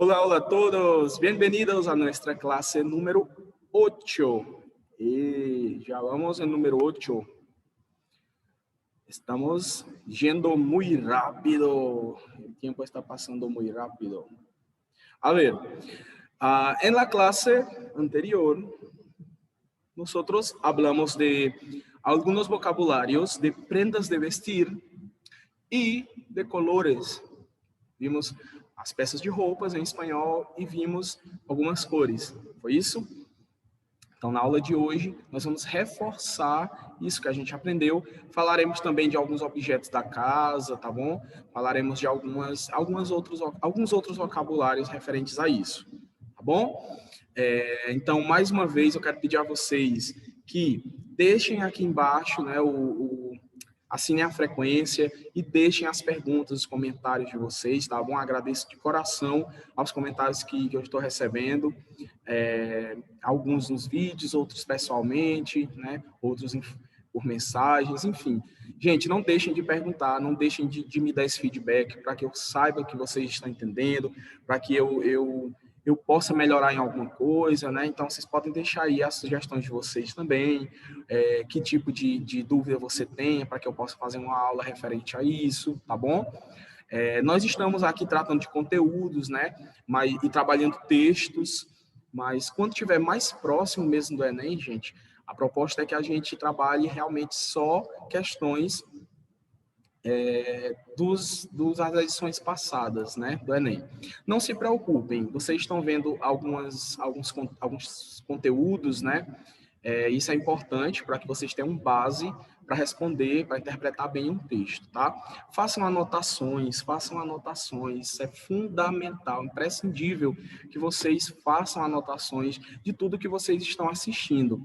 Hola, hola a todos, bienvenidos a nuestra clase número 8. Y ya vamos en número 8. Estamos yendo muy rápido, el tiempo está pasando muy rápido. A ver, en la clase anterior, nosotros hablamos de algunos vocabularios de prendas de vestir e de colores. Vimos as peças de roupas em espanhol e vimos algumas cores. Foi isso? Então, na aula de hoje, nós vamos reforçar isso que a gente aprendeu. Falaremos também de alguns objetos da casa, tá bom? Falaremos de alguns outros vocabulários referentes a isso, tá bom? Então, mais uma vez, eu quero pedir a vocês que deixem aqui embaixo, né, assinem a frequência e deixem as perguntas, os comentários de vocês, tá bom? Agradeço de coração aos comentários que eu estou recebendo, alguns nos vídeos, outros pessoalmente, né? Outros por mensagens, enfim. Gente, não deixem de perguntar, não deixem de me dar esse feedback para que eu saiba que vocês estão entendendo, para que eu possa melhorar em alguma coisa, né? Então, vocês podem deixar aí as sugestões de vocês também, que tipo de dúvida você tenha, para que eu possa fazer uma aula referente a isso, tá bom? Nós estamos aqui tratando de conteúdos, né? E trabalhando textos, mas quando estiver mais próximo mesmo do Enem, gente, a proposta é que a gente trabalhe realmente só questões das edições passadas, né, do Enem. Não se preocupem, vocês estão vendo alguns conteúdos, né, isso é importante para que vocês tenham base para responder, para interpretar bem um texto, tá? Façam anotações, isso é fundamental, imprescindível que vocês façam anotações de tudo que vocês estão assistindo.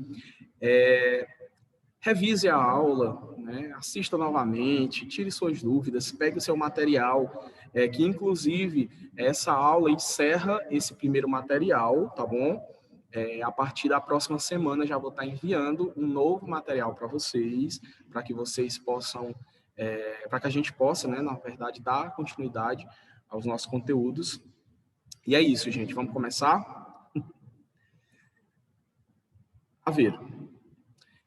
Revise a aula, né? Assista novamente, tire suas dúvidas, pegue o seu material, que inclusive essa aula encerra esse primeiro material, tá bom? A partir da próxima semana já vou estar enviando um novo material para vocês, para que vocês possam, para que a gente possa, né, na verdade, dar continuidade aos nossos conteúdos. E é isso, gente, vamos começar? A ver.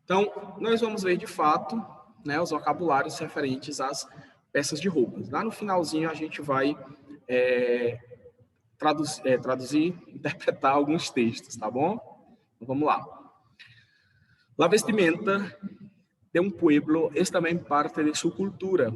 Então, nós vamos ver de fato, né, os vocabulários referentes às peças de roupas. Lá no finalzinho a gente vai traduzir, interpretar alguns textos, tá bom? Então, vamos lá. La vestimenta de un pueblo es también parte de su cultura.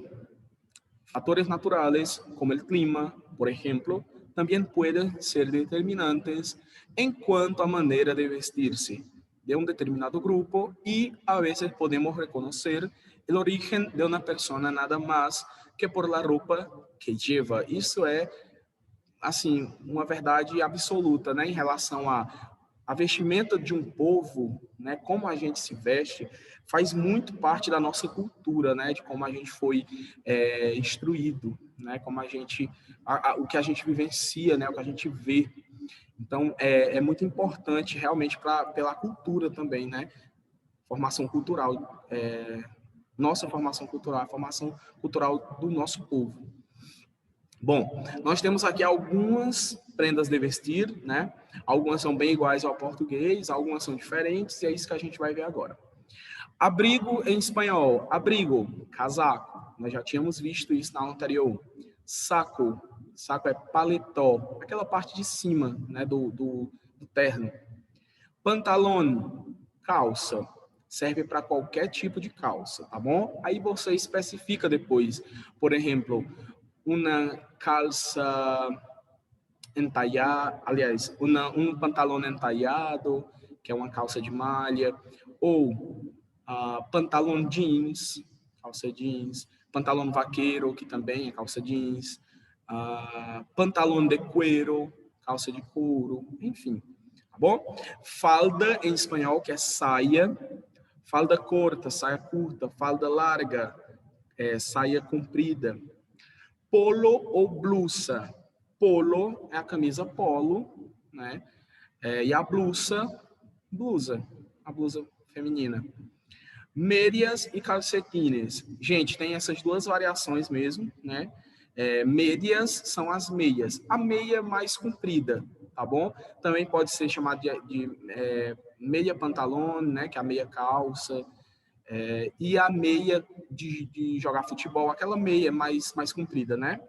Factores naturales como el clima, por ejemplo, también pueden ser determinantes en cuanto a manera de vestirse de un determinado grupo y a veces podemos reconocer el origen de una persona nada más que por la ropa que lleva. Isso é, assim, uma verdade absoluta, né, em relação a vestimenta de um povo, né, como a gente se veste, faz muito parte da nossa cultura, né, de como a gente foi instruído, né, como a gente, o que a gente vivencia, né, o que a gente vê. Então, é muito importante realmente pela cultura também, né, formação cultural, nossa formação cultural, a formação cultural do nosso povo. Bom, nós temos aqui algumas prendas de vestir, né? Algumas são bem iguais ao português, algumas são diferentes, e é isso que a gente vai ver agora. Abrigo em espanhol, abrigo, casaco, nós já tínhamos visto isso na aula anterior. Saco, saco é paletó, aquela parte de cima, né, do terno. Pantalón, calça, serve para qualquer tipo de calça, tá bom? Aí você especifica depois, por exemplo, uma calça entallada, aliás, um pantalão entallado, que é uma calça de malha, ou pantalão jeans, calça jeans, pantalão vaqueiro, que também é calça jeans, pantalão de cuero, calça de couro, enfim, tá bom? Falda em espanhol, que é saia, falda curta, saia curta, falda larga, saia comprida. Polo ou blusa. Polo é a camisa polo, né? E a blusa, a blusa feminina. Medias e calcetines. Gente, tem essas duas variações mesmo, né? Médias são as meias. A meia mais comprida, tá bom? Também pode ser chamada de meia pantalão, né? Que é a meia calça. E a meia de jogar futebol, aquela meia mais comprida, né?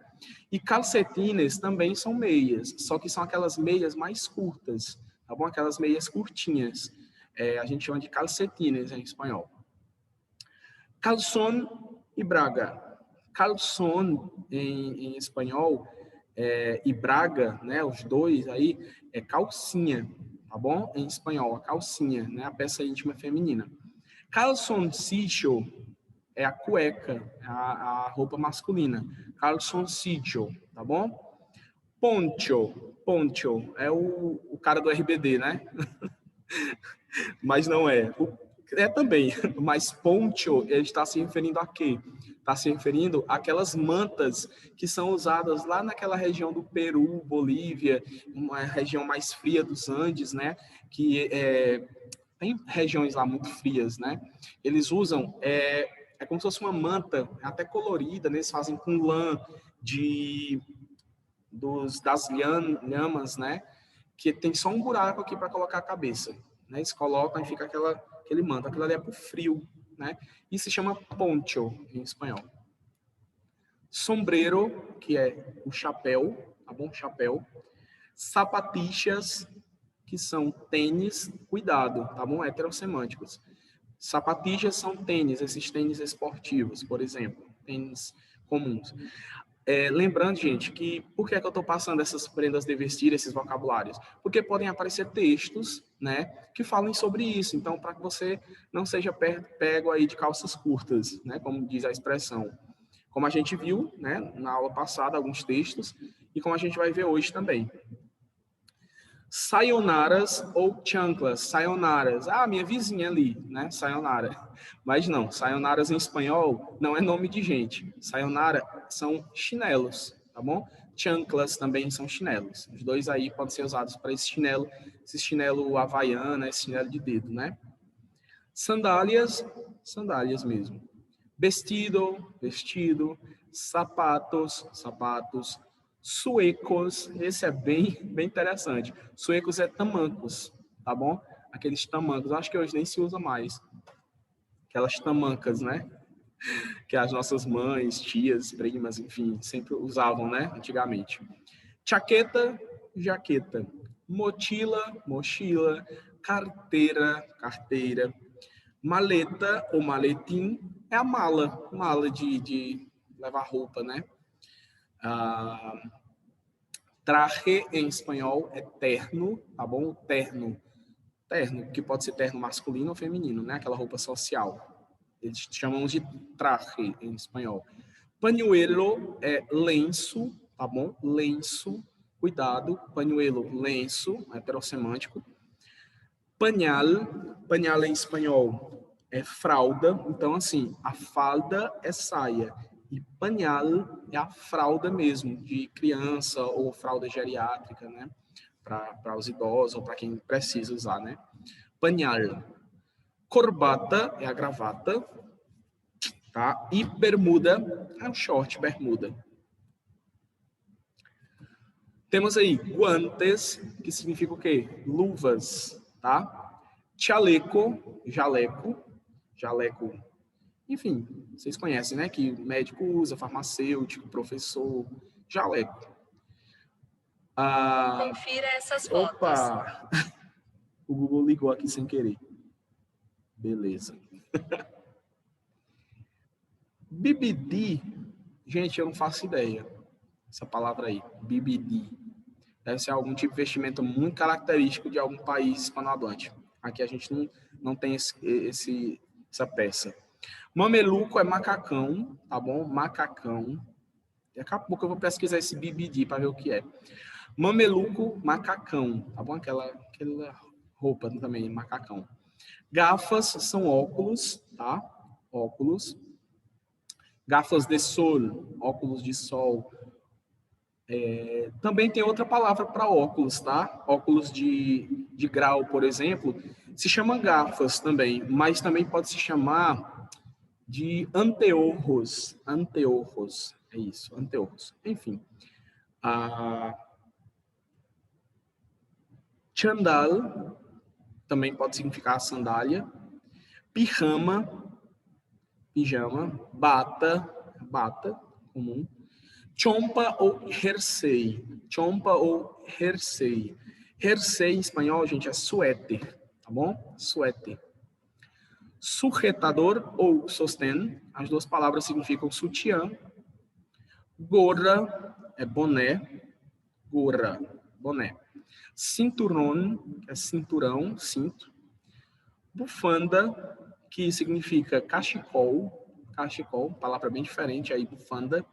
E calcetines também são meias, só que são aquelas meias mais curtas, tá bom? Aquelas meias curtinhas. A gente chama de calcetines em espanhol. Calzón e braga. Calzón em espanhol e braga, né? Os dois aí é calcinha, tá bom? Em espanhol, a calcinha, né? A peça íntima feminina. Calzoncillo é a cueca, a roupa masculina. Calzoncillo, tá bom? Poncho é o cara do RBD, né? Mas não é. Também, mas poncho, ele está se referindo a quê? Está se referindo àquelas mantas que são usadas lá naquela região do Peru, Bolívia, uma região mais fria dos Andes, né? Que tem regiões lá muito frias, né? Eles usam, como se fosse uma manta, até colorida, né? Eles fazem com lã das lhamas, né? Que tem só um buraco aqui para colocar a cabeça, né? Eles colocam e fica aquele manto. Aquilo ali é para o frio, né? E se chama poncho em espanhol. Sombrero, que é o chapéu, tá bom? Chapéu. Sapatilhas, que são tênis, cuidado, tá bom? Heterossemânticos. Sapatilhas são tênis, esses tênis esportivos, por exemplo, tênis comuns. Lembrando, gente, que por que eu estou passando essas prendas de vestir, esses vocabulários? Porque podem aparecer textos, né, que falem sobre isso. Então, para que você não seja pego aí de calças curtas, né, como diz a expressão. Como a gente viu, né, na aula passada, alguns textos, e como a gente vai ver hoje também. Sayonaras ou chanclas. Sayonaras. Minha vizinha ali, né? Sayonara. Mas não, sayonaras em espanhol não é nome de gente. Sayonara são chinelos, tá bom? Chanclas também são chinelos. Os dois aí podem ser usados para esse chinelo havaiana, esse chinelo de dedo, né? Sandálias mesmo. Vestido. Sapatos. Suecos, esse é bem interessante. Suecos é tamancos, tá bom? Aqueles tamancos, acho que hoje nem se usa mais. Aquelas tamancas, né? Que as nossas mães, tias, primas, enfim, sempre usavam, né? Antigamente. Chaqueta, jaqueta. Mochila. Carteira. Maleta ou maletim é a mala de levar roupa, né? Traje em espanhol é terno, tá bom? Terno, que pode ser terno masculino ou feminino, né? Aquela roupa social. Eles chamam de traje em espanhol. Pañuelo é lenço, tá bom? Lenço, cuidado. Pañuelo, lenço, heterossemântico. Pañal em espanhol é fralda. Então, assim, a falda é saia. E pañal é a fralda mesmo, de criança ou fralda geriátrica, né? Para os idosos ou para quem precisa usar, né? Pañal. Corbata é a gravata, tá? E bermuda é o short, bermuda. Temos aí guantes, que significa o quê? Luvas, tá? Chaleco, jaleco. Enfim, vocês conhecem, né? Que médico usa, farmacêutico, professor, jaleco. Confira essas fotos. Opa! O Google ligou aqui sem querer. Beleza. BBD, gente, eu não faço ideia. Essa palavra aí, BBD. Deve ser algum tipo de vestimento muito característico de algum país hispanohablante. Aqui a gente não tem essa peça. Mameluco é macacão, tá bom? Macacão. Daqui a pouco eu vou pesquisar esse BBD para ver o que é. Mameluco, macacão, tá bom? Aquela roupa também, macacão. Gafas são óculos, tá? Óculos. Gafas de sol, óculos de sol. Também tem outra palavra para óculos, tá? Óculos de grau, por exemplo, se chama gafas também, mas também pode se chamar de anteojos. É isso, anteojos. Enfim. Chandal também pode significar sandália. Pijama, pijama. Bata, bata, comum. Chompa ou jersey. Chompa ou jersey. Jersey em espanhol, gente, é suéter, tá bom? Suéter. Sujetador ou sostén, as duas palavras significam sutiã. Gorra é boné. Gorra, boné. Cinturón, que é cinturão, cinto. Bufanda, que significa cachecol. Cachecol, palavra bem diferente aí, bufanda.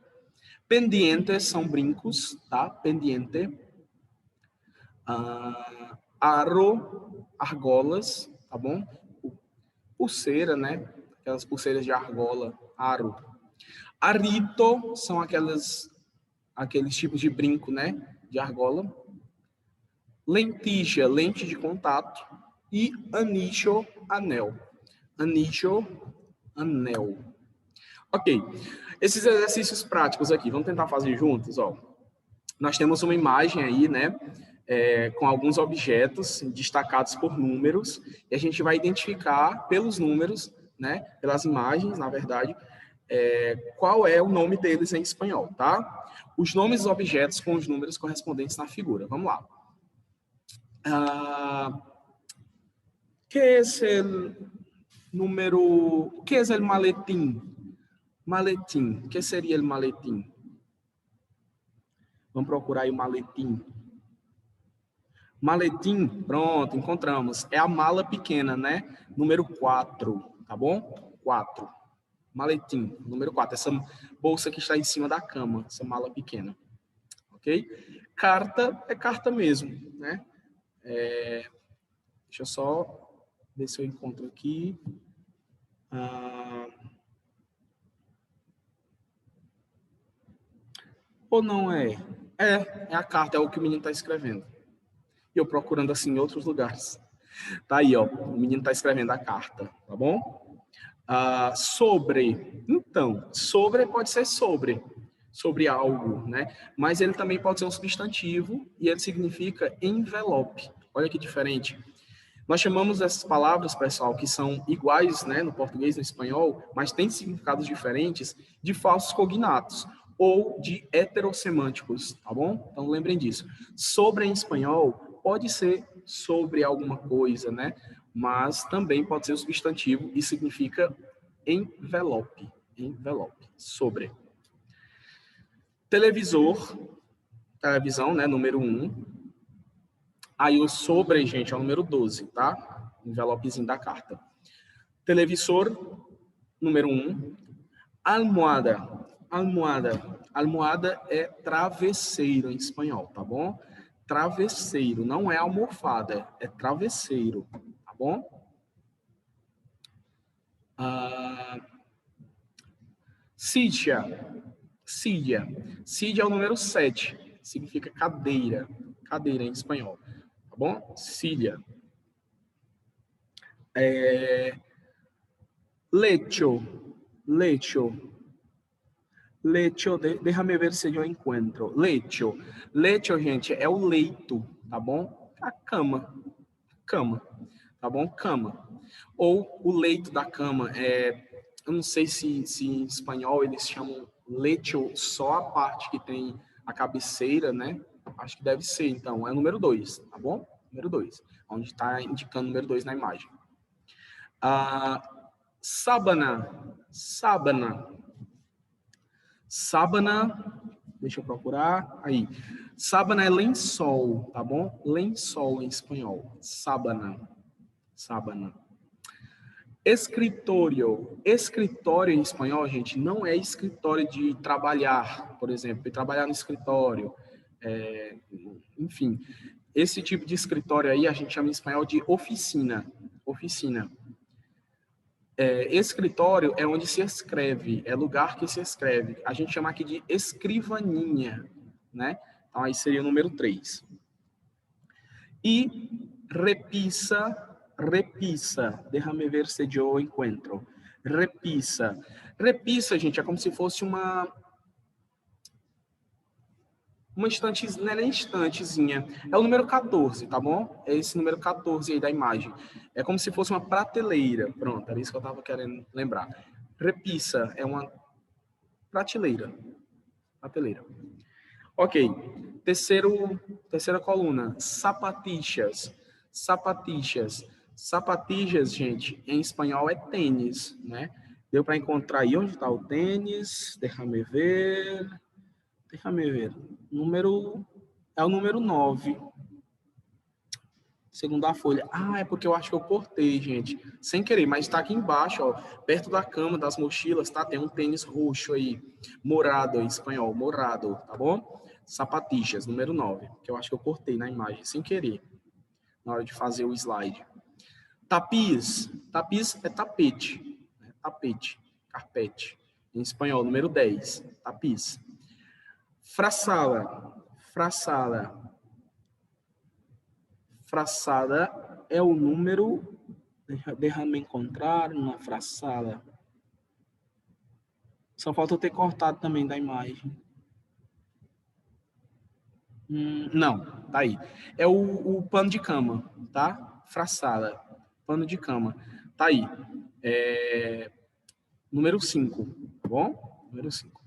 Pendientes são brincos, tá? Pendiente. Aro, argolas, tá bom? Pulseira, né? Aquelas pulseiras de argola, aro. Arito são aqueles tipos de brinco, né? De argola. Lentija, lente de contato. E anillo, anel. Anillo, anel. Ok. Esses exercícios práticos aqui, vamos tentar fazer juntos, ó. Nós temos uma imagem aí, né? Com alguns objetos destacados por números, e a gente vai identificar pelos números, né? Pelas imagens, na verdade, qual é o nome deles em espanhol, tá? Os nomes dos objetos com os números correspondentes na figura. Vamos lá. ¿Qué es el número? ¿Qué es el maletín? Maletim. O que seria o maletim? Vamos procurar aí o maletim. Maletim, pronto, encontramos. É a mala pequena, né? Número 4, tá bom? 4. Maletim, número 4. Essa bolsa que está em cima da cama, essa mala pequena. Ok? Carta é carta mesmo, né? Deixa eu só ver se eu encontro aqui. Ou não é? É a carta, é o que o menino está escrevendo. E eu procurando assim em outros lugares. Tá aí, ó. O menino está escrevendo a carta, tá bom? Sobre. Então, sobre pode ser sobre algo, né? Mas ele também pode ser um substantivo e ele significa envelope. Olha que diferente. Nós chamamos essas palavras, pessoal, que são iguais, né, no português e no espanhol, mas têm significados diferentes, de falsos cognatos ou de heterossemânticos, tá bom? Então lembrem disso. Sobre em espanhol pode ser sobre alguma coisa, né? Mas também pode ser o substantivo e significa envelope, envelope, sobre. Televisor, televisão, né, número 1. Aí o sobre, gente, é o número 12, tá? Envelopezinho da carta. Televisor, número 1. Almohada. Almohada é travesseiro em espanhol, tá bom? Travesseiro, não é almofada, é travesseiro, tá bom? Silla é o número 7, significa cadeira em espanhol, tá bom? Silla. Lecho, déjame ver se eu encontro. Lecho, gente, é o leito, tá bom? A cama, tá bom? Cama. Ou o leito da cama, eu não sei se em espanhol eles chamam lecho só a parte que tem a cabeceira, né? Acho que deve ser, então, é o número 2, tá bom? Número 2, onde está indicando o número 2 na imagem. Sábana, deixa eu procurar, aí. Sábana é lençol, tá bom? Lençol em espanhol, sábana. Escritório em espanhol, gente, não é escritório de trabalhar, por exemplo, trabalhar no escritório, enfim. Esse tipo de escritório aí a gente chama em espanhol de oficina. Escritório é onde se escreve, é lugar que se escreve. A gente chama aqui de escrivaninha, né? Então, aí seria o número 3. E repisa, déjame ver se eu encontro. Repisa, gente, é como se fosse uma uma estante, não é nem estantezinha, é o número 14, tá bom? É esse número 14 aí da imagem. É como se fosse uma prateleira. Pronto, era isso que eu estava querendo lembrar. Repisa é uma prateleira. Prateleira. Ok. Terceira coluna. Sapatixas. Sapatixas. Sapatixas, gente, em espanhol é tênis, né? Deu para encontrar aí onde está o tênis? Deixa-me ver. É o número 9. Segunda folha. Ah, é porque eu acho que eu cortei, gente. Sem querer, mas está aqui embaixo, ó. Perto da cama, das mochilas, tá? Tem um tênis roxo aí. Morado em espanhol. Morado, tá bom? Sapatixas, número 9. Que eu acho que eu cortei na imagem, sem querer. Na hora de fazer o slide. Tapiz. Tapiz é tapete. Né? Tapete. Carpete. Em espanhol, número 10. Tapiz. Fraçala. Fraçala. Fraçada é o número. Deixa-me encontrar uma fraçada. Só falta eu ter cortado também da imagem. Não, tá aí. É o pano de cama, tá? Fraçada. Pano de cama. Tá aí. Número 5, tá bom? Número 5.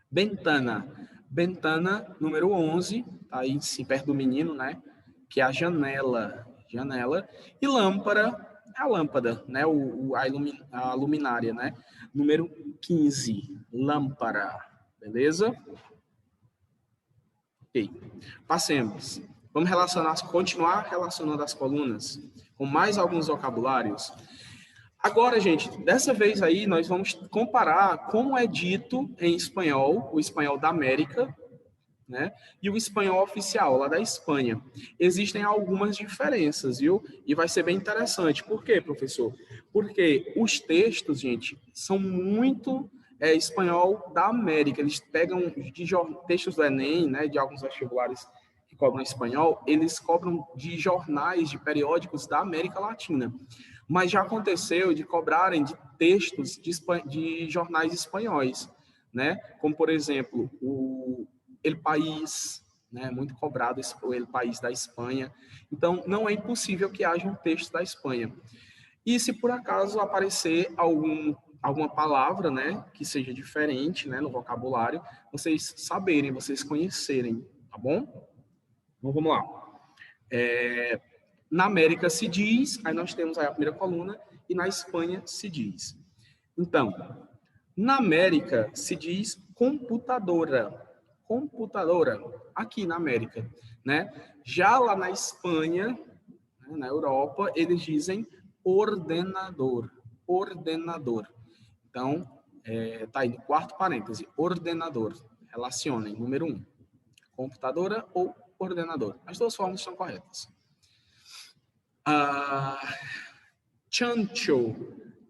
Bentana. Bentana, número 11, tá aí sim, perto do menino, né? Que é a janela. Janela. E lâmpada, é a lâmpada, né? A luminária, né? Número 15, lâmpada. Beleza? Ok. Passemos. Vamos continuar relacionando as colunas com mais alguns vocabulários. Agora, gente, dessa vez aí nós vamos comparar como é dito em espanhol, o espanhol da América, né, e o espanhol oficial lá da Espanha. Existem algumas diferenças, viu? E vai ser bem interessante. Por quê, professor? Porque os textos, gente, são muito espanhol da América. Eles pegam de textos do Enem, né, de alguns vestibulares que cobram espanhol, eles cobram de jornais, de periódicos da América Latina. Mas já aconteceu de cobrarem de textos de jornais espanhóis, né? Como, por exemplo, o El País, né? Muito cobrado o El País da Espanha. Então, não é impossível que haja um texto da Espanha. E se por acaso aparecer alguma palavra, né, que seja diferente, né, no vocabulário, vocês saberem, vocês conhecerem, tá bom? Então, vamos lá. Na América se diz, aí nós temos a primeira coluna, e na Espanha se diz. Então, na América se diz computadora. Computadora, aqui na América, né? Já lá na Espanha, né, na Europa, eles dizem ordenador. Ordenador. Então, tá aí no quarto parêntese, ordenador. Relacionem, número 1. Computadora ou ordenador. As duas formas estão corretas. Chancho,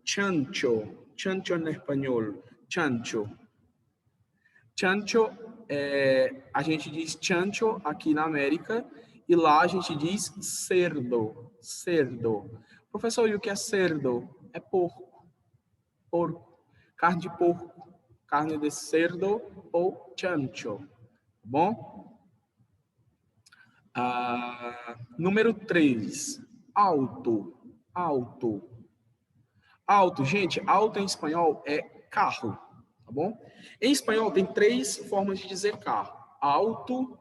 chancho, chancho en español, chancho. Chancho, a gente diz chancho aqui na América e lá a gente diz cerdo, cerdo. Professor, e o que é cerdo? É porco, porco, carne de porco, carne de cerdo ou chancho, tá bom? Número 3, alto, alto. Alto, gente, alto em espanhol é carro, tá bom? Em espanhol tem 3 formas de dizer carro. Alto,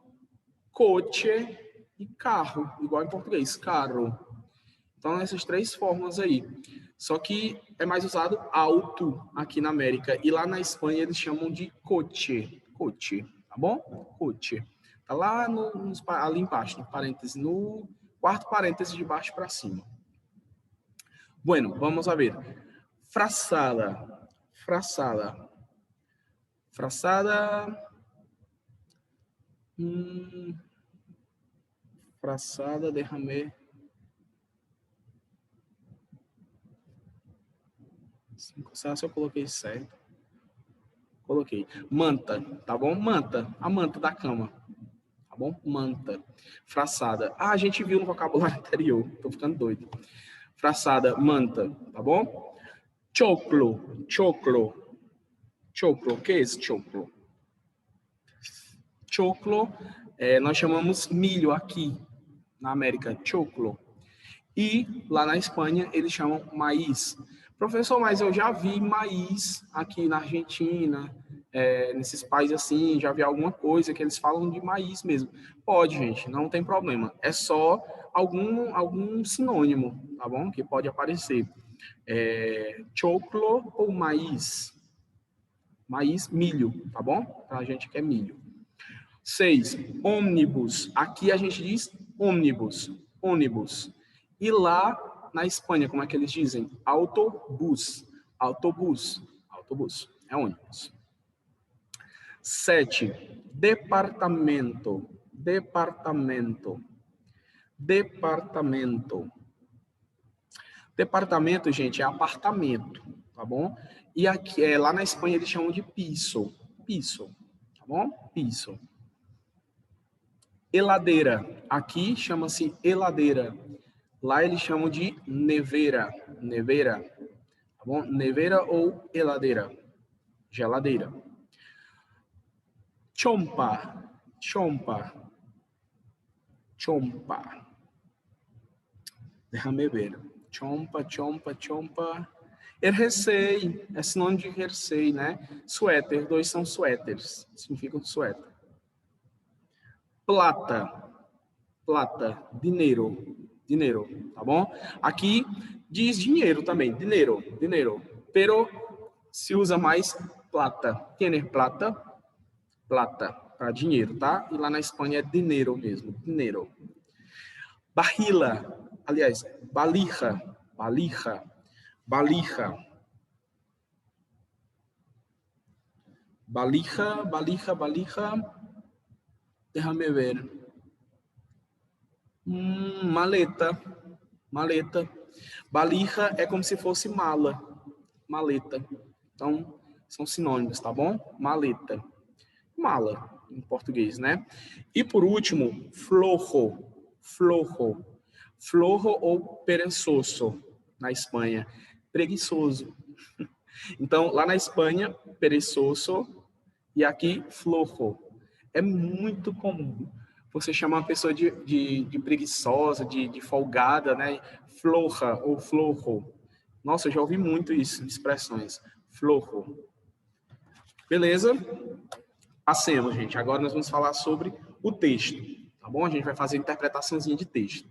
coche e carro, igual em português, carro. Então, essas 3 formas aí. Só que é mais usado alto aqui na América. E lá na Espanha eles chamam de coche, coche, tá bom? Coche. Tá lá ali embaixo, no parêntese, no quarto parêntese de baixo para cima. Bueno, vamos a ver. Fraçada. Fraçada. Fraçada. Fraçada, derramei. Se eu coloquei certo. Coloquei. Manta, tá bom? Manta. A manta da cama. Tá bom? Manta. Fraçada. Ah, a gente viu no vocabulário anterior. Tô ficando doido. Fraçada, manta, tá bom? Choclo, choclo. Choclo, o que é esse choclo? Choclo, nós chamamos milho aqui na América, choclo. E lá na Espanha eles chamam maíz. Professor, mas eu já vi maíz aqui na Argentina, nesses países assim, já vi alguma coisa que eles falam de maíz mesmo. Pode, gente, não tem problema. É só algum sinônimo, tá bom? Que pode aparecer. Choclo ou maíz. Maíz, milho, tá bom? Pra gente que é milho. 6, ônibus. Aqui a gente diz ônibus, ônibus. E lá na Espanha, como é que eles dizem? Autobus, autobus, autobus, é ônibus. 7, departamento, departamento, departamento. Departamento, gente, é apartamento, tá bom? E aqui, lá na Espanha eles chamam de piso, piso, tá bom? Piso. Heladeira, aqui chama-se heladeira. Lá eles chamam de nevera, nevera, tá bom? Nevera ou heladeira, geladeira. Chompa, chompa, chompa. Déjame ver. Chompa, chompa, chompa. Jersey, é sinônimo de jersey, né? Suéter, 2 são suéteres, significam suéter. Plata, plata, dinheiro, dinheiro, tá bom? Aqui diz dinheiro também, dinheiro, dinheiro. Pero se usa mais plata. Tiene plata, plata, para dinheiro, tá? E lá na Espanha é dinheiro mesmo, dinheiro. Barrila, aliás, balija, balija, balija. Balija, balija, balija. Déjame ver. Maleta, maleta. Balija é como se fosse mala, maleta. Então, são sinônimos, tá bom? Maleta, mala, em português, né? E por último, flojo, flojo. Flojo ou perezoso, na Espanha. Preguiçoso. Então, lá na Espanha, perezoso, e aqui, flojo. É muito comum você chamar uma pessoa de preguiçosa, de folgada, né? Floja ou flojo. Nossa, eu já ouvi muito isso, expressões. Flojo. Beleza? Passemos, gente. Agora nós vamos falar sobre o texto, tá bom? A gente vai fazer interpretaçãozinha de texto.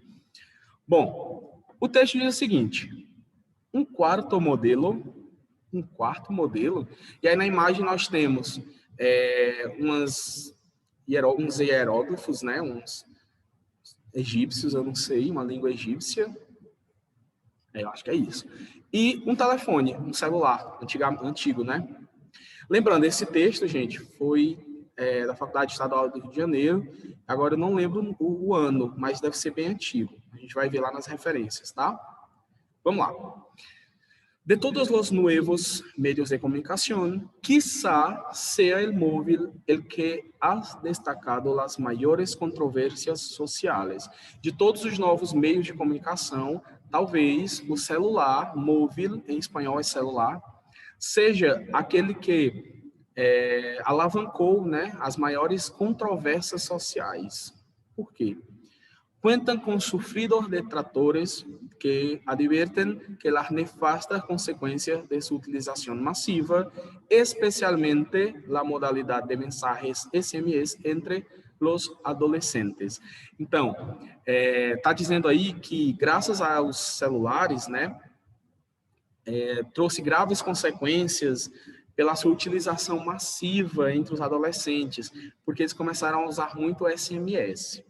Bom, o texto diz o seguinte: um quarto modelo, e aí na imagem nós temos uns hieróglifos, né? Uns egípcios, eu não sei, uma língua egípcia. Eu acho que é isso. E um telefone, um celular, antigo, né? Lembrando, esse texto, gente, foi da Faculdade Estadual do Rio de Janeiro. Agora eu não lembro o ano, mas deve ser bem antigo. A gente vai ver lá nas referências, tá? Vamos lá. De todos los nuevos medios de comunicación, quizá sea el móvil el que ha destacado las mayores controvérsias sociales. De todos os novos meios de comunicação, talvez o celular, móvil, em espanhol é celular, seja aquele que alavancou, né, as maiores controvérsias sociais. Por quê? Cuentan con sufridos detractores que advierten que las nefastas consecuencias de su utilización masiva, especialmente la modalidad de mensajes SMS entre los adolescentes. Então, tá dizendo aí que graças aos celulares, né, trouxe graves consequências pela sua utilização massiva entre os adolescentes, porque eles começaram a usar muito o SMS.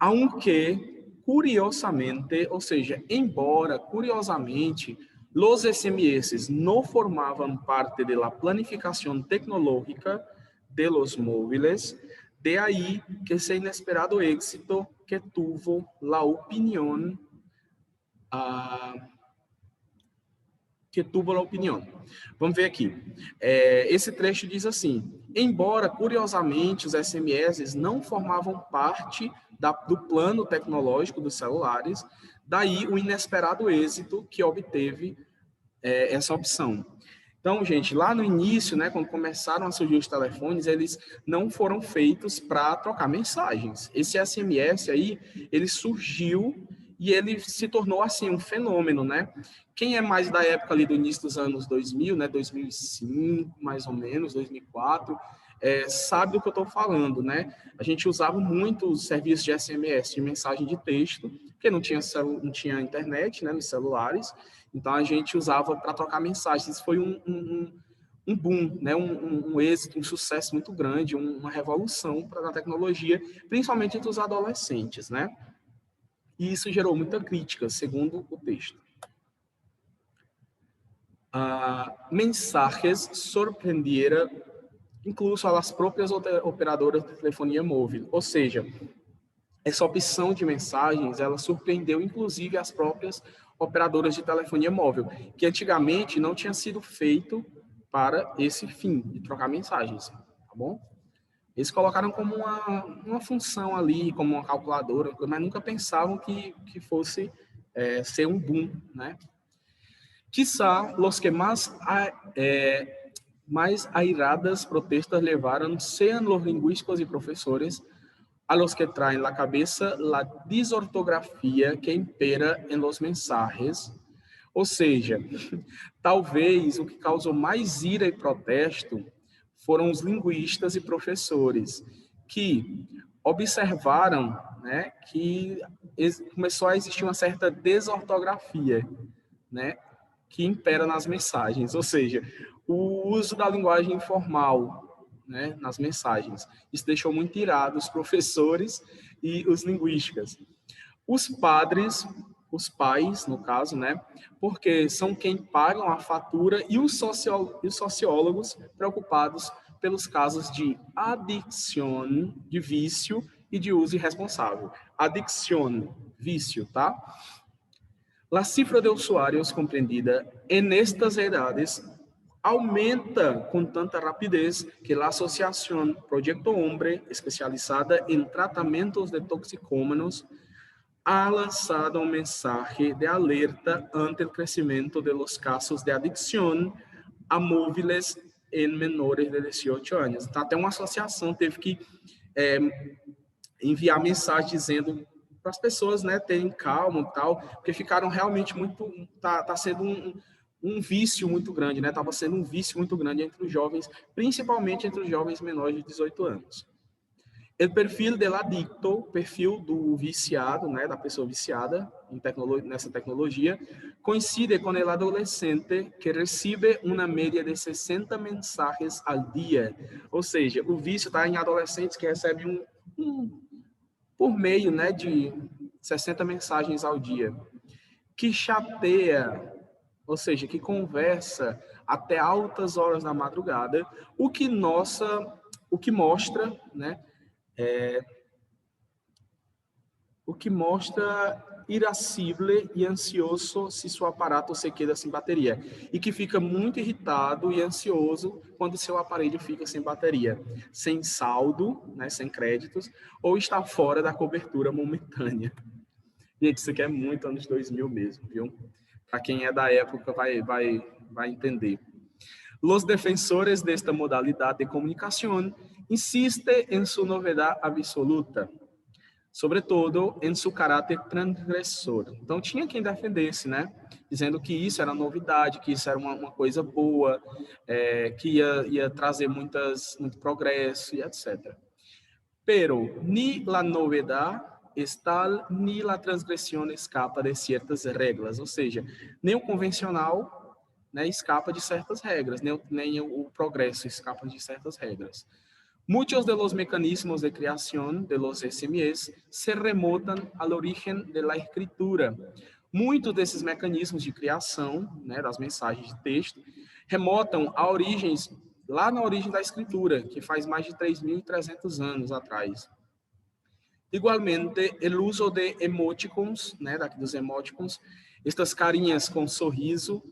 Aunque, curiosamente, ou seja, embora, curiosamente, los SMS no formaban parte de la planificación tecnológica de los móviles, de ahí que ese inesperado éxito que tuvo la opinión, Vamos ver aqui. Esse trecho diz assim: embora, curiosamente, os SMS não formavam parte do plano tecnológico dos celulares, daí o inesperado êxito que obteve essa opção. Então, gente, lá no início, né, quando começaram a surgir os telefones, eles não foram feitos para trocar mensagens. Esse SMS aí, ele surgiu e ele se tornou, assim, um fenômeno, né? Quem é mais da época ali do início dos anos 2000, né, 2005, mais ou menos, 2004, sabe do que eu estou falando, né? A gente usava muito os serviços de SMS, de mensagem de texto, porque não tinha internet, né, nos celulares, então a gente usava para trocar mensagens. Isso foi um boom, né? um êxito, um sucesso muito grande, uma revolução para a tecnologia, principalmente entre os adolescentes, né? E isso gerou muita crítica, segundo o texto. Mensajes sorprendieron incluso a las propias operadoras de telefonia móvel, ou seja, essa opção de mensagens, ela surpreendeu inclusive as próprias operadoras de telefonia móvel, que antigamente não tinha sido feito para esse fim, de trocar mensagens, tá bom? Eles colocaram como uma função ali, como uma calculadora, mas nunca pensavam que fosse ser um boom, né? Quizá los que más airadas protestas levaram sean los lingüísticos y profesores a los que traen la cabeza la disortografia que impera en los mensajes. Ou seja, talvez o que causou mais ira e protesto foram os linguistas e professores que observaram, né, que começou a existir uma certa desortografia, né, que impera nas mensagens, ou seja, o uso da linguagem informal, né, nas mensagens. Isso deixou muito irado os professores e os linguistas. Os padres, os pais, no caso, né, porque são quem pagam a fatura, e os sociólogos preocupados pelos casos de adicção, de vício e de uso irresponsável. Adicção, vício, tá? La cifra de usuários compreendida en estas edades aumenta com tanta rapidez que a Associação Projeto Hombre, especializada em tratamentos de toxicômanos, ha lançado um mensagem de alerta ante o crescimento de los casos de adicção a móveis em menores de 18 anos. Então, até uma associação teve que enviar mensagem dizendo para as pessoas, né, terem calma e tal, porque ficaram realmente muito... Tá sendo um vício muito grande, né? Estava sendo um vício muito grande entre os jovens, principalmente entre os jovens menores de 18 anos. O perfil del adicto, perfil do viciado, né, da pessoa viciada nessa tecnologia, coincide com o adolescente que recebe uma média de 60 mensagens ao dia. Ou seja, o vício está em adolescentes que recebem por meio, né, de 60 mensagens ao dia, que chateia, ou seja, que conversa até altas horas da madrugada, o que mostra, né, o que mostra irascível e ansioso se seu aparato se queda sem bateria, e que fica muito irritado e ansioso quando seu aparelho fica sem bateria, sem saldo, né, sem créditos, ou está fora da cobertura momentânea. Gente, isso aqui é muito anos 2000 mesmo, viu? Para quem é da época vai entender. Los defensores desta modalidade de comunicação insistem em sua novidade absoluta, sobretudo em seu caráter transgressor. Então, tinha quem defendesse, né? Dizendo que isso era novidade, que isso era uma coisa boa, que ia trazer muito progresso e etc. Pero ni la novedad está, ni la transgressão escapa de certas regras, ou seja, nem o convencional, né, escapa de certas regras, nem o progresso escapa de certas regras. Muitos de los mecanismos de criação de los SMS se remontam ao origen de la escritura. Muitos desses mecanismos de criação, né, das mensagens de texto, remontam a origens, lá na origem da escritura, que faz mais de 3.300 anos atrás. Igualmente, o uso de emoticons, né, daqui dos emoticons, estas carinhas com sorriso,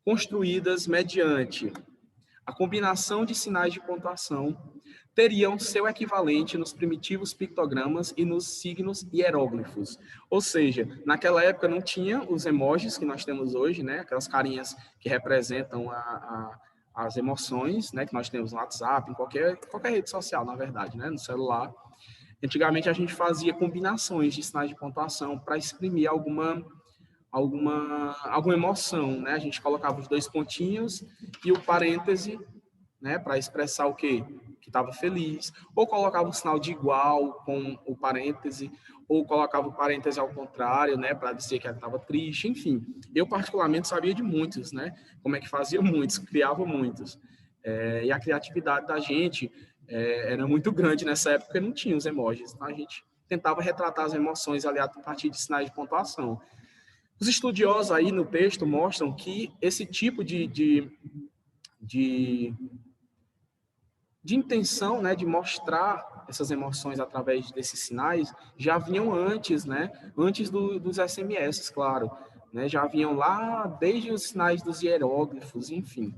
construídas mediante a combinação de sinais de pontuação, teriam seu equivalente nos primitivos pictogramas e nos signos hieróglifos. Ou seja, naquela época não tinha os emojis que nós temos hoje, né? Aquelas carinhas que representam as emoções, né? Que nós temos no WhatsApp, em qualquer rede social, na verdade, né? No celular. Antigamente a gente fazia combinações de sinais de pontuação para exprimir alguma emoção, né? A gente colocava os 2 pontinhos e o parêntese, né, para expressar o quê? Que estava feliz, ou colocava um sinal de igual com o parêntese, ou colocava o parêntese ao contrário, né, para dizer que estava triste, enfim. Eu, particularmente, sabia de muitos, né, como é que fazia muitos, criava muitos. E a criatividade da gente era muito grande nessa época, porque não tinha os emojis, então a gente tentava retratar as emoções ali a partir de sinais de pontuação. Os estudiosos aí no texto mostram que esse tipo de intenção, né, de mostrar essas emoções através desses sinais, já vinham antes, né, antes dos SMS, claro, né, já vinham lá desde os sinais dos hieróglifos, enfim.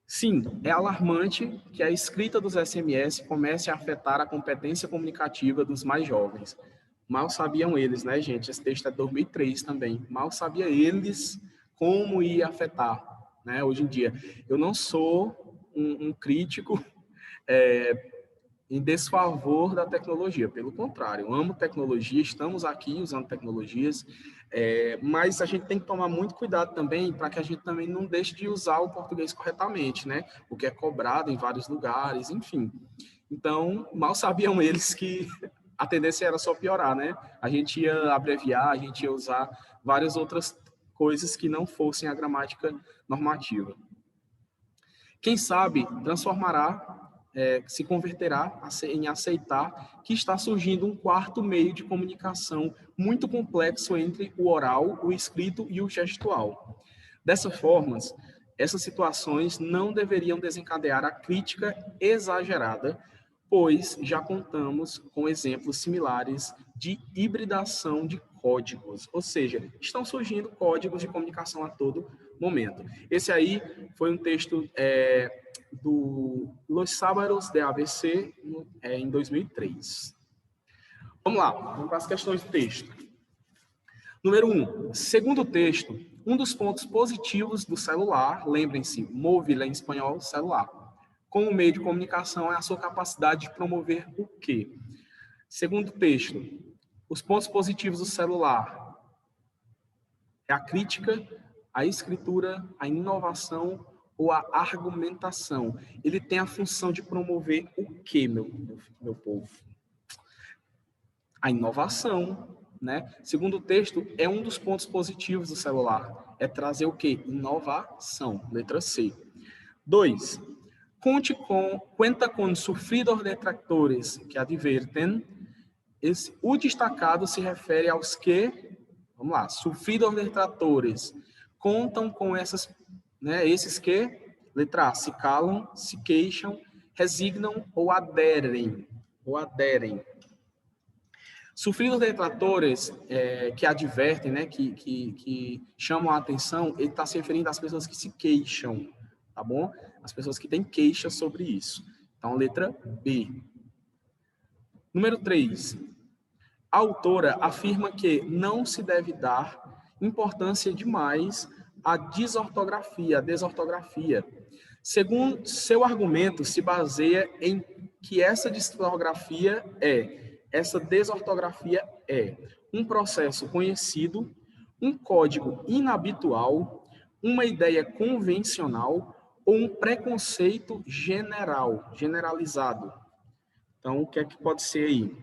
Sim, é alarmante que a escrita dos SMS comece a afetar a competência comunicativa dos mais jovens. Mal sabiam eles, né, gente? Esse texto é de 2003 também. Mal sabia eles como ia afetar, né, hoje em dia. Eu não sou um crítico em desfavor da tecnologia. Pelo contrário, eu amo tecnologia, estamos aqui usando tecnologias, mas a gente tem que tomar muito cuidado também para que a gente também não deixe de usar o português corretamente, né? O que é cobrado em vários lugares, enfim. Então, mal sabiam eles que a tendência era só piorar, né? A gente ia abreviar, a gente ia usar várias outras coisas que não fossem a gramática normativa. Quem sabe transformará, se converterá em aceitar que está surgindo um quarto meio de comunicação muito complexo entre o oral, o escrito e o gestual. Dessa forma, essas situações não deveriam desencadear a crítica exagerada, pois já contamos com exemplos similares de hibridação de códigos, ou seja, estão surgindo códigos de comunicação a todo momento. Esse aí foi um texto do Los Sábados de ABC, em 2003. Vamos lá, vamos para as questões do texto. Número 1. Segundo o texto, um dos pontos positivos do celular, lembrem-se, móvel em espanhol, celular, como meio de comunicação é a sua capacidade de promover o quê? Segundo o texto, os pontos positivos do celular é a crítica, a escritura, a inovação ou a argumentação. Ele tem a função de promover o quê, meu povo? A inovação, né? Segundo o texto, é um dos pontos positivos do celular. É trazer o quê? Inovação. Letra C. 2. Cuenta com sufridos detractores que advertem. O destacado se refere aos que, vamos lá, sufridos detratores, contam com esses que, letra A, se calam, se queixam, resignam ou aderem. Sufridos detratores que advertem, né, que chamam a atenção, ele está se referindo às pessoas que se queixam, tá bom? As pessoas que têm queixa sobre isso. Então, letra B. Número 3. A autora afirma que não se deve dar importância demais à desortografia. Segundo seu argumento, se baseia em que essa desortografia é um processo conhecido, um código inabitual, uma ideia convencional ou um preconceito generalizado. Então, o que é que pode ser aí?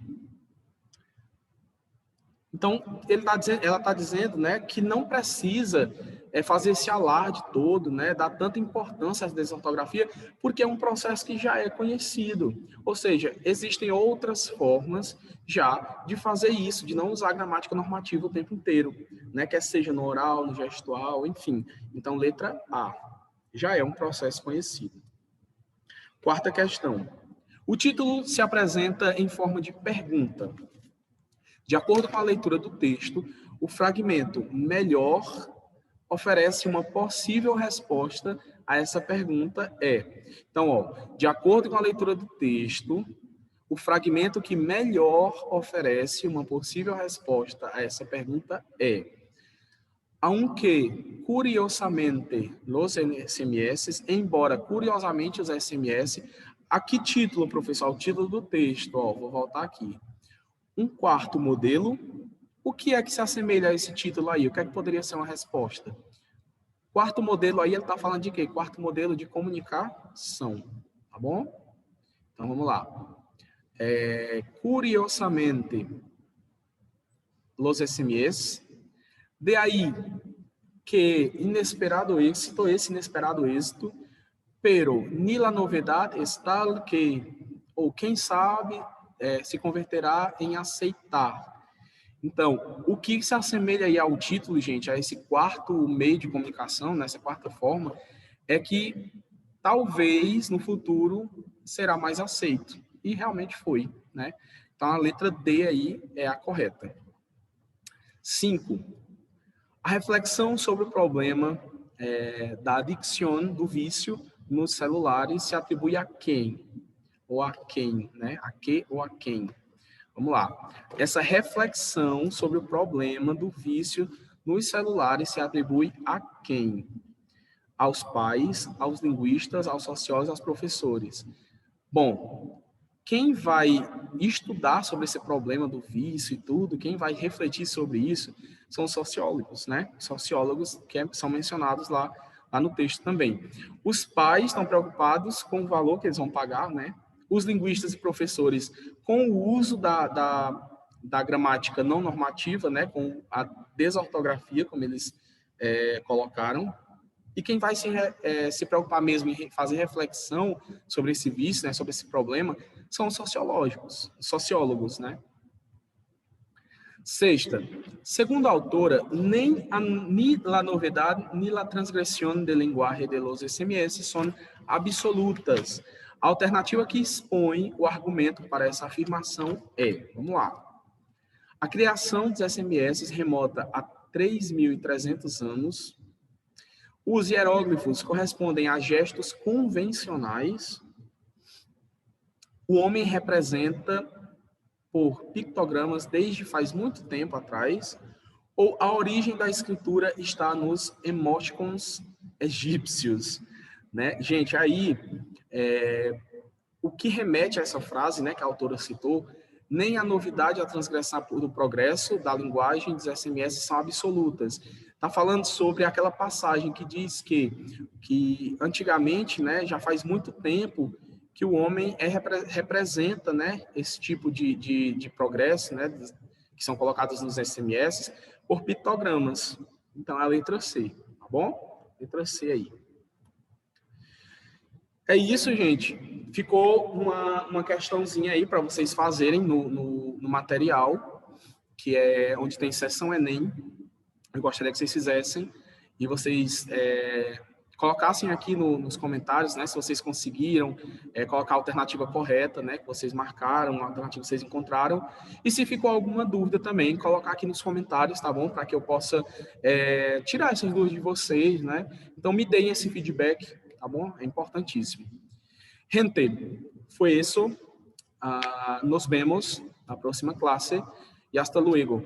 Então, ela está dizendo, né, que não precisa fazer esse alarde todo, né, dar tanta importância à desortografia, porque é um processo que já é conhecido. Ou seja, existem outras formas já de fazer isso, de não usar a gramática normativa o tempo inteiro, né, quer seja no oral, no gestual, enfim. Então, letra A, já é um processo conhecido. Quarta questão. O título se apresenta em forma de pergunta. De acordo com a leitura do texto, o fragmento melhor oferece uma possível resposta a essa pergunta é... Então, ó, de acordo com a leitura do texto, o fragmento que melhor oferece uma possível resposta a essa pergunta é: aunque curiosamente los SMS, embora curiosamente os SMS, a que título, professor? O título do texto, ó, vou voltar aqui. Um quarto modelo. O que é que se assemelha a esse título aí? O que é que poderia ser uma resposta? Quarto modelo aí, ele está falando de quê? Quarto modelo de comunicação, tá bom? Então, vamos lá. Curiosamente, los SMS. De aí que inesperado êxito, esse inesperado êxito, pero ni la novedad es tal que, ou quem sabe, se converterá em aceitar. Então, o que se assemelha aí ao título, gente, a esse quarto meio de comunicação, nessa quarta forma, é que talvez no futuro será mais aceito. E realmente foi, né? Então, a letra D aí é a correta. 5. A reflexão sobre o problema da adicção, do vício nos celulares se atribui a quem? Ou a quem, né? A que ou a quem? Vamos lá. Essa reflexão sobre o problema do vício nos celulares se atribui a quem? Aos pais, aos linguistas, aos sociólogos, aos professores. Bom, quem vai estudar sobre esse problema do vício e tudo, quem vai refletir sobre isso, são os sociólogos, né? Sociólogos que são mencionados lá no texto também. Os pais estão preocupados com o valor que eles vão pagar, né? Os linguistas e professores com o uso da gramática não normativa, né? Com a desortografia, como eles colocaram. E quem vai se preocupar mesmo em fazer reflexão sobre esse vício, né, sobre esse problema, são os sociólogos, né? Sexta, segundo a autora, ni la novedad ni la transgresión del lenguaje de los SMS são absolutas. A alternativa que expõe o argumento para essa afirmação é, vamos lá, a criação dos SMS remota a 3.300 anos. Os hieróglifos correspondem a gestos convencionais. O homem representa por pictogramas desde faz muito tempo atrás. Ou a origem da escritura está nos emoticons egípcios, né? Gente, aí o que remete a essa frase, né, que a autora citou, nem a novidade e a transgressão do progresso da linguagem dos SMS são absolutas. Está falando sobre aquela passagem que diz que antigamente, né, já faz muito tempo que o homem representa, né, esse tipo de progresso, né, que são colocados nos SMS, por pictogramas. Então, é a letra C, tá bom? Letra C aí. É isso, gente. Ficou uma questãozinha aí para vocês fazerem no material, que é onde tem seção Enem. Eu gostaria que vocês fizessem e vocês colocassem aqui nos comentários, né, se vocês conseguiram colocar a alternativa correta, né, que vocês marcaram, a alternativa que vocês encontraram. E se ficou alguma dúvida também, colocar aqui nos comentários, tá bom? Para que eu possa tirar essas dúvidas de vocês, né? Então, me deem esse feedback, tá bom? É importantíssimo. Gente, foi isso. Nos vemos na próxima classe e hasta luego.